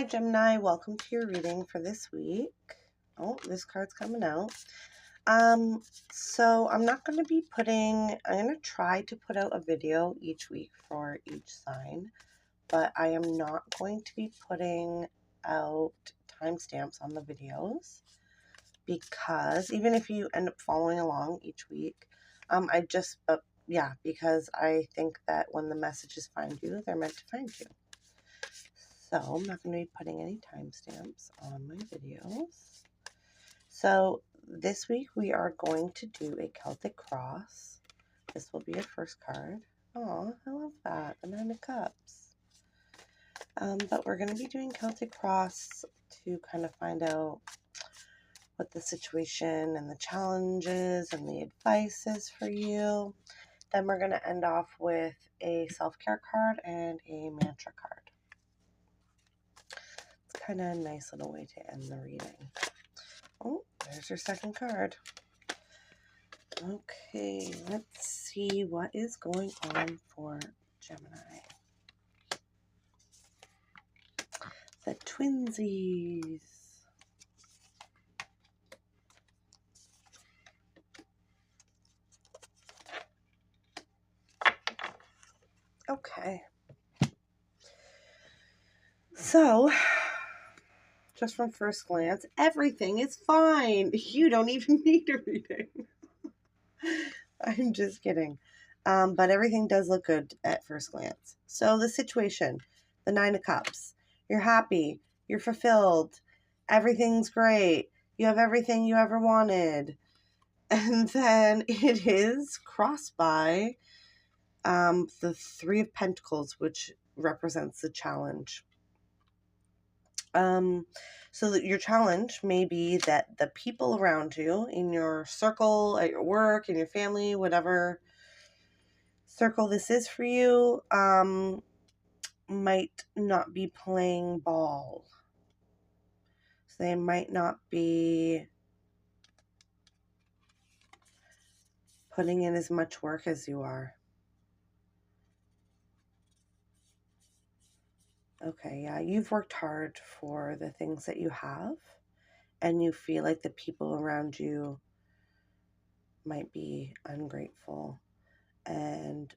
Hi Gemini, welcome to your reading for this week. Oh, this card's coming out. So I'm not going to be I'm going to try to put out a video each week for each sign, but I am not going to be putting out timestamps on the videos because even if you end up following along each week, because I think that when the messages find you, they're meant to find you. So I'm not going to be putting any timestamps on my videos. So this week we are going to do a Celtic cross. This will be your first card. Oh, I love that. The Nine of Cups. But we're going to be doing Celtic cross to kind of find out what the situation and the challenges and the advice is for you. Then we're going to end off with a self-care card and a mantra card. It's kind of a nice little way to end the reading. Oh, there's your second card. Okay, let's see what is going on for Gemini. The twinsies. Okay. So, just from first glance, everything is fine. You don't even need a reading. I'm just kidding. But everything does look good at first glance. So the situation, the Nine of Cups. You're happy. You're fulfilled. Everything's great. You have everything you ever wanted. And then it is crossed by the Three of Pentacles, which represents the challenge. So that your challenge may be that the people around you in your circle, at your work, in your family, whatever circle this is for you, might not be playing ball. So they might not be putting in as much work as you are. Okay, yeah, you've worked hard for the things that you have, and you feel like the people around you might be ungrateful and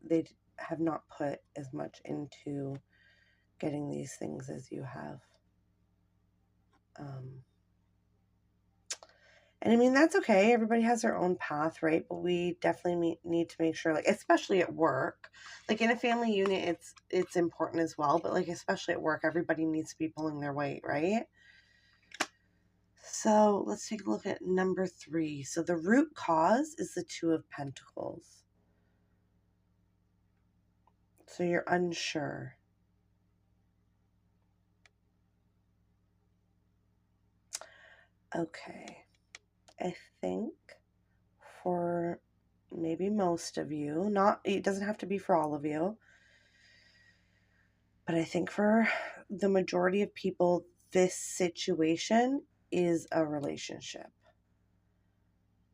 they have not put as much into getting these things as you have. And I mean, that's okay. Everybody has their own path, right? But we definitely need to make sure, like, especially at work, like in a family unit, it's important as well. But like, especially at work, everybody needs to be pulling their weight, right? So let's take a look at number 3. So the root cause is the Two of Pentacles. So you're unsure. Okay. I think for maybe most of you, it doesn't have to be for all of you, but I think for the majority of people, this situation is a relationship.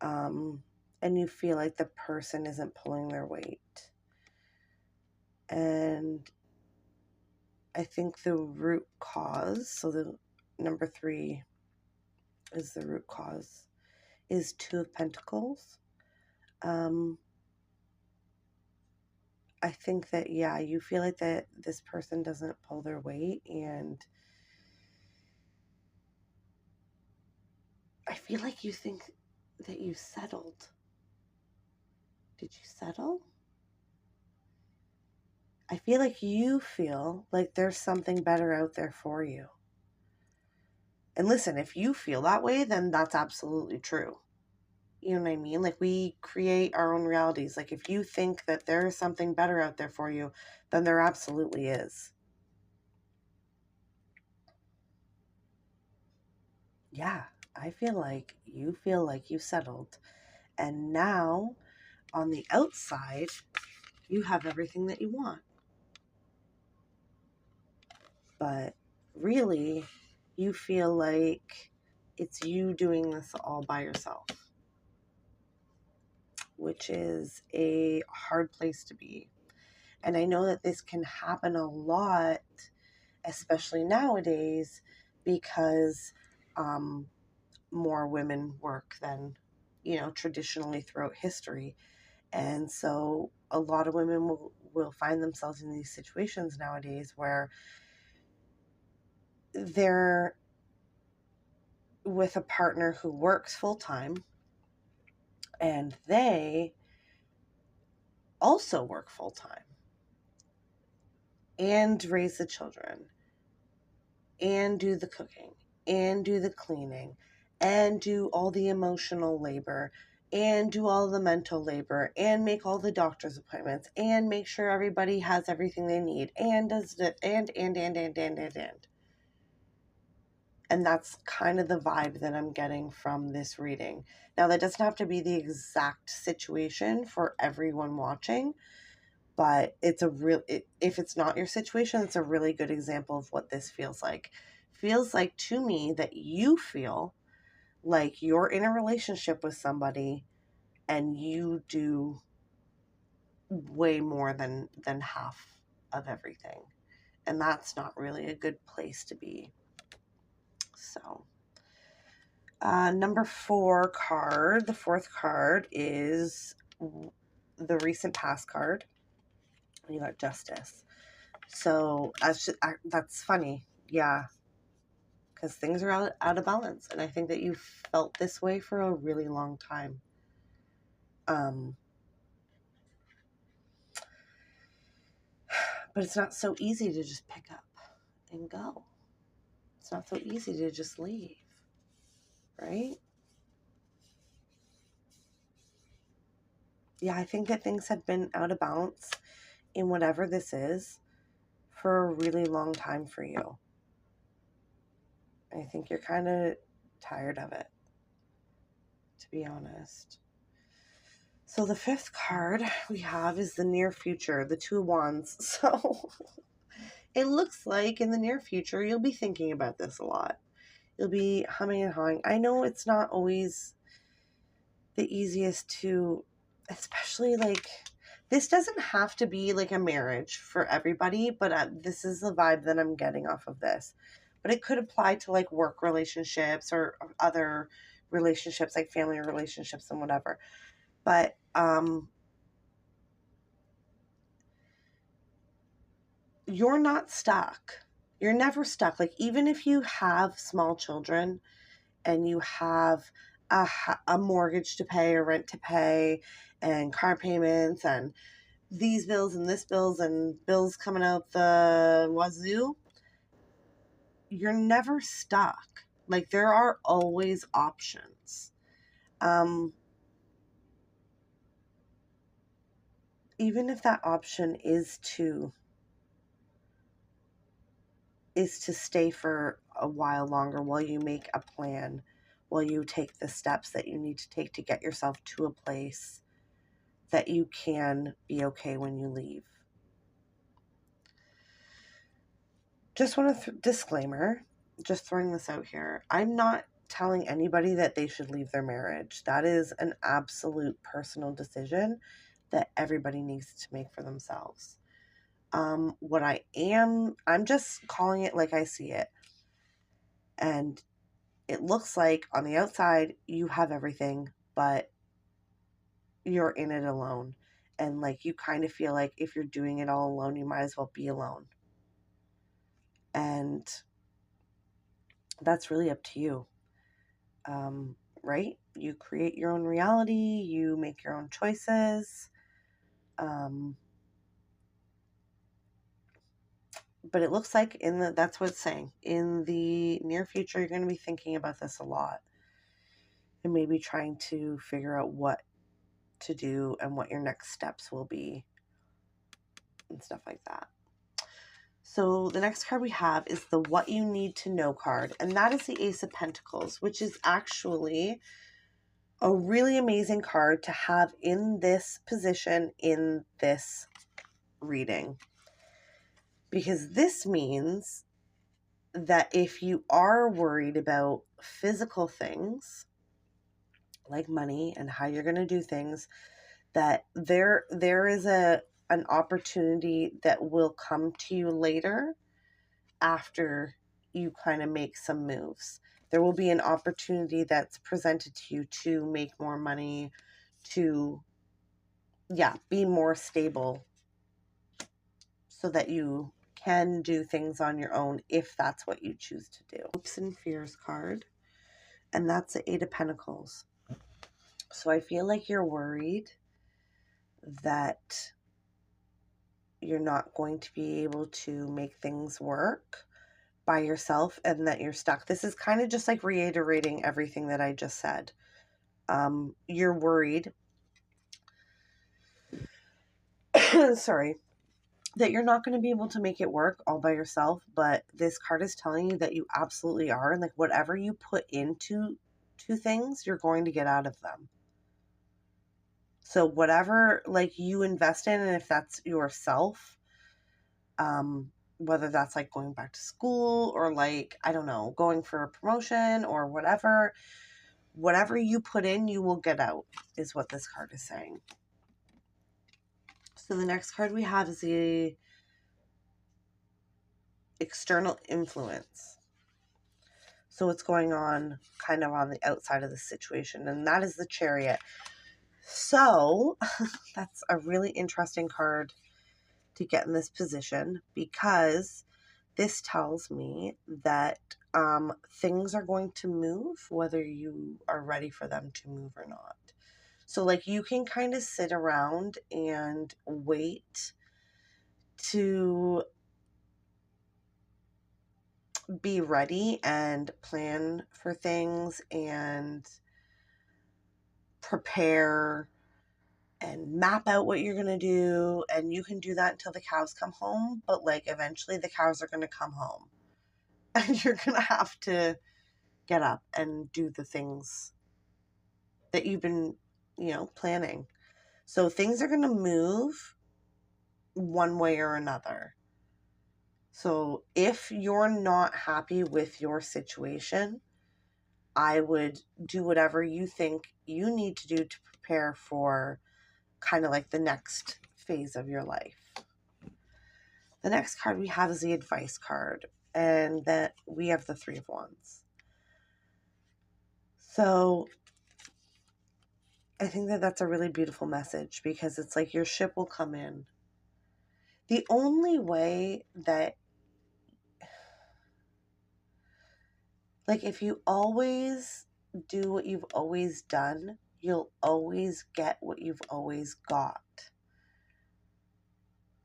And you feel like the person isn't pulling their weight. And I think the root cause, so the number 3 is the root cause, is Two of Pentacles. I think that, yeah, you feel like that this person doesn't pull their weight, and I feel like you think that you settled. Did you settle? I feel like you feel like there's something better out there for you. And listen, if you feel that way, then that's absolutely true. You know what I mean? Like, we create our own realities. Like, if you think that there is something better out there for you, then there absolutely is. Yeah, I feel like you settled. And now, on the outside, you have everything that you want. But really, you feel like it's you doing this all by yourself, which is a hard place to be. And I know that this can happen a lot especially nowadays, because more women work than, traditionally throughout history. And so a lot of women will find themselves in these situations nowadays where they're with a partner who works full time and they also work full time and raise the children and do the cooking and do the cleaning and do all the emotional labor and do all the mental labor and make all the doctor's appointments and make sure everybody has everything they need and does it and that's kind of the vibe that I'm getting from this reading. Now, that doesn't have to be the exact situation for everyone watching, but it's if it's not your situation, it's a really good example of what this feels like. Feels like to me that you feel like you're in a relationship with somebody and you do way more than half of everything. And that's not really a good place to be. So, number 4 card, the 4th card is the recent past card. You got Justice. So that's funny. Yeah. Because things are out of balance. And I think that you've felt this way for a really long time. But it's not so easy to just pick up and go. It's not so easy to just leave. Right? Yeah, I think that things have been out of balance in whatever this is for a really long time for you. I think you're kind of tired of it, to be honest. So the 5th card we have is the near future, the 2 of Wands. So it looks like in the near future, you'll be thinking about this a lot. You'll be humming and hawing. I know it's not always the easiest to, especially like, this doesn't have to be like a marriage for everybody, but this is the vibe that I'm getting off of this. But it could apply to like work relationships or other relationships, like family relationships and whatever. But you're not stuck. You're never stuck. Like, even if you have small children and you have a mortgage to pay or rent to pay and car payments and these bills and this bills and bills coming out the wazoo, you're never stuck. Like, there are always options. Even if that option is to stay for a while longer while you make a plan, while you take the steps that you need to take to get yourself to a place that you can be okay when you leave. Just want to disclaimer, just throwing this out here. I'm not telling anybody that they should leave their marriage. That is an absolute personal decision that everybody needs to make for themselves. I'm just calling it like I see it. And it looks like on the outside you have everything, but you're in it alone. And like, you kind of feel like if you're doing it all alone, you might as well be alone. And that's really up to you. Right? You create your own reality, you make your own choices. But it looks like that's what it's saying. In the near future, you're going to be thinking about this a lot. And maybe trying to figure out what to do and what your next steps will be and stuff like that. So the next card we have is the What You Need to Know card, and that is the Ace of Pentacles, which is actually a really amazing card to have in this position in this reading. Because this means that if you are worried about physical things like money and how you're going to do things, that there is an opportunity that will come to you later after you kind of make some moves. There will be an opportunity that's presented to you to make more money, to, yeah, be more stable so that you can do things on your own if that's what you choose to do. Hopes and Fears card, and that's the Eight of Pentacles. So I feel like you're worried that you're not going to be able to make things work by yourself and that you're stuck. This is kind of just like reiterating everything that I just said. You're worried, sorry, that you're not going to be able to make it work all by yourself, but this card is telling you that you absolutely are, and like whatever you put into things, you're going to get out of them. So whatever like you invest in, and if that's yourself, whether that's like going back to school or like, I don't know, going for a promotion or whatever you put in, you will get out, is what this card is saying. So the next card we have is the External Influence. So what's going on kind of on the outside of the situation, and that is the Chariot. So that's a really interesting card to get in this position, because this tells me that things are going to move whether you are ready for them to move or not. So like you can kind of sit around and wait to be ready and plan for things and prepare and map out what you're going to do, and you can do that until the cows come home, but like eventually the cows are going to come home and you're going to have to get up and do the things that you've been, planning. So things are going to move one way or another. So if you're not happy with your situation, I would do whatever you think you need to do to prepare for kind of like the next phase of your life. The next card we have is the Advice card, and that we have the Three of Wands. So I think that that's a really beautiful message, because it's like your ship will come in. The only way that, like, if you always do what you've always done, you'll always get what you've always got.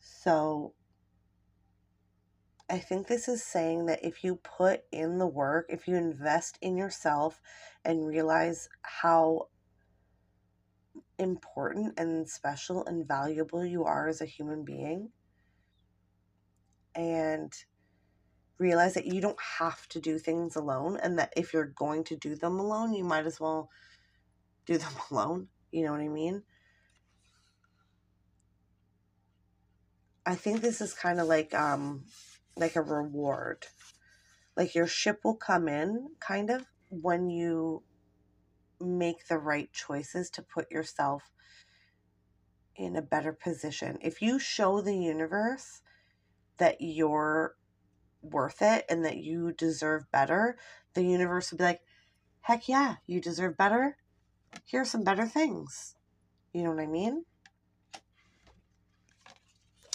So I think this is saying that if you put in the work, if you invest in yourself and realize how important and special and valuable you are as a human being, and realize that you don't have to do things alone, and that if you're going to do them alone, you might as well do them alone. You know what I mean? I think this is kind of like a reward. Like your ship will come in kind of when you make the right choices to put yourself in a better position. If you show the universe that you're worth it and that you deserve better, the universe will be like, heck yeah, you deserve better. Here's some better things. You know what I mean?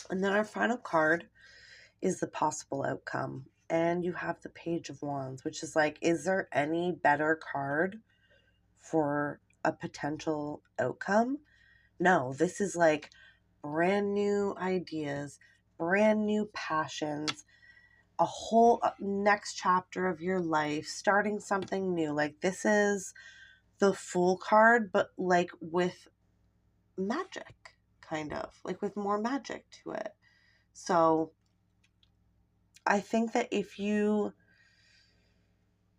And then our final card is the Possible Outcome. And you have the Page of Wands, which is like, is there any better card for a potential outcome? No, this is like brand new ideas, brand new passions, a whole next chapter of your life, starting something new. Like this is the Fool card, but like with magic, kind of like with more magic to it. So I think that if you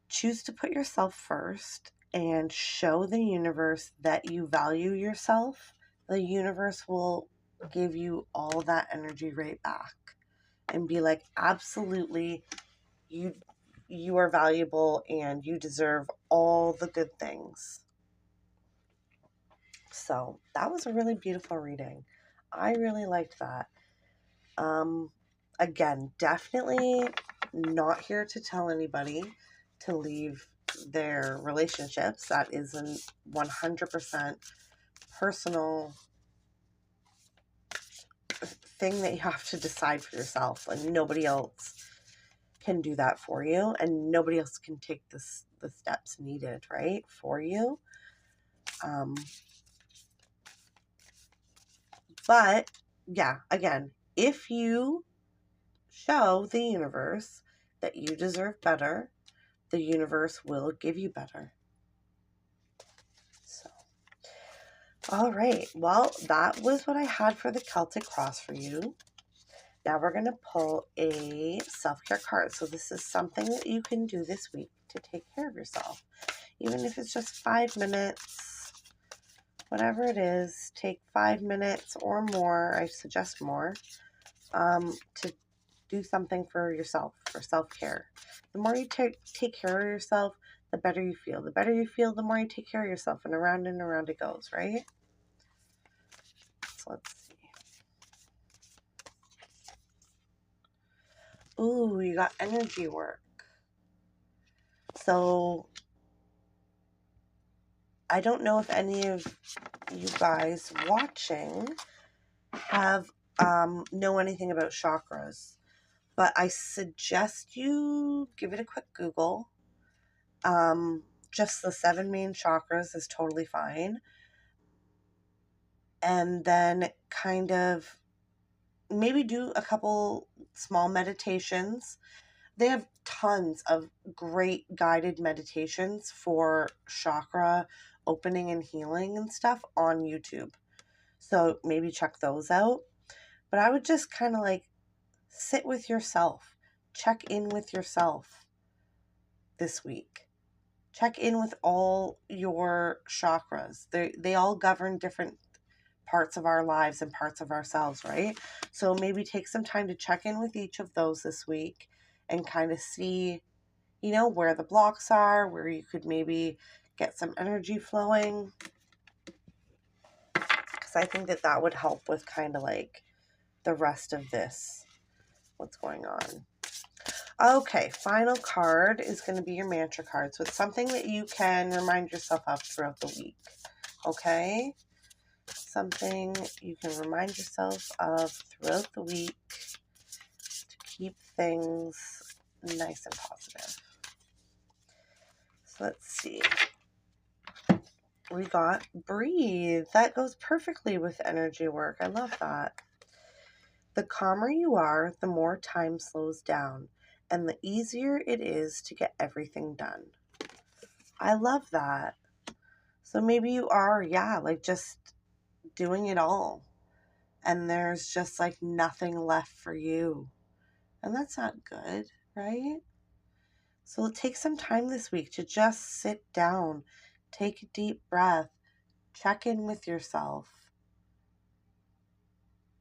choose to put yourself first and show the universe that you value yourself, the universe will give you all that energy right back and be like, absolutely, you are valuable and you deserve all the good things. So that was a really beautiful reading. I really liked that. Again, definitely not here to tell anybody to leave their relationships. That is a 100% personal thing that you have to decide for yourself. Like, nobody else can do that for you, and nobody else can take the steps needed, right, for you. But yeah, again, if you show the universe that you deserve better, the universe will give you better. So, all right. Well, that was what I had for the Celtic Cross for you. Now we're going to pull a self-care card. So this is something that you can do this week to take care of yourself. Even if it's just 5 minutes, whatever it is, take 5 minutes or more. I suggest more, to do something for yourself, for self-care. The more you take care of yourself, the better you feel. The better you feel, the more you take care of yourself, and around it goes, right? So let's see. Ooh, you got energy work. So I don't know if any of you guys watching have know anything about chakras, but I suggest you give it a quick Google. Just the 7 main chakras is totally fine. And then kind of maybe do a couple small meditations. They have tons of great guided meditations for chakra opening and healing and stuff on YouTube. So maybe check those out. But I would just kind of like sit with yourself, check in with yourself this week. Check in with all your chakras. They all govern different parts of our lives and parts of ourselves, right? So maybe take some time to check in with each of those this week and kind of see, where the blocks are, where you could maybe get some energy flowing. Because I think that would help with kind of like the rest of this, what's going on. Okay, final card is going to be your mantra card. So it's something that you can remind yourself of throughout the week. Okay? Something you can remind yourself of throughout the week to keep things nice and positive. So let's see. We got breathe. That goes perfectly with energy work. I love that. The calmer you are, the more time slows down, and the easier it is to get everything done. I love that. So maybe you are, like just doing it all, and there's just like nothing left for you. And that's not good, right? So take some time this week to just sit down, take a deep breath, check in with yourself.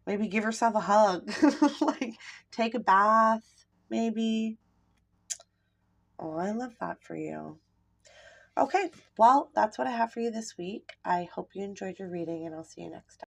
Maybe give yourself a hug, like take a bath, maybe. Oh, I love that for you. Okay, well, that's what I have for you this week. I hope you enjoyed your reading, and I'll see you next time.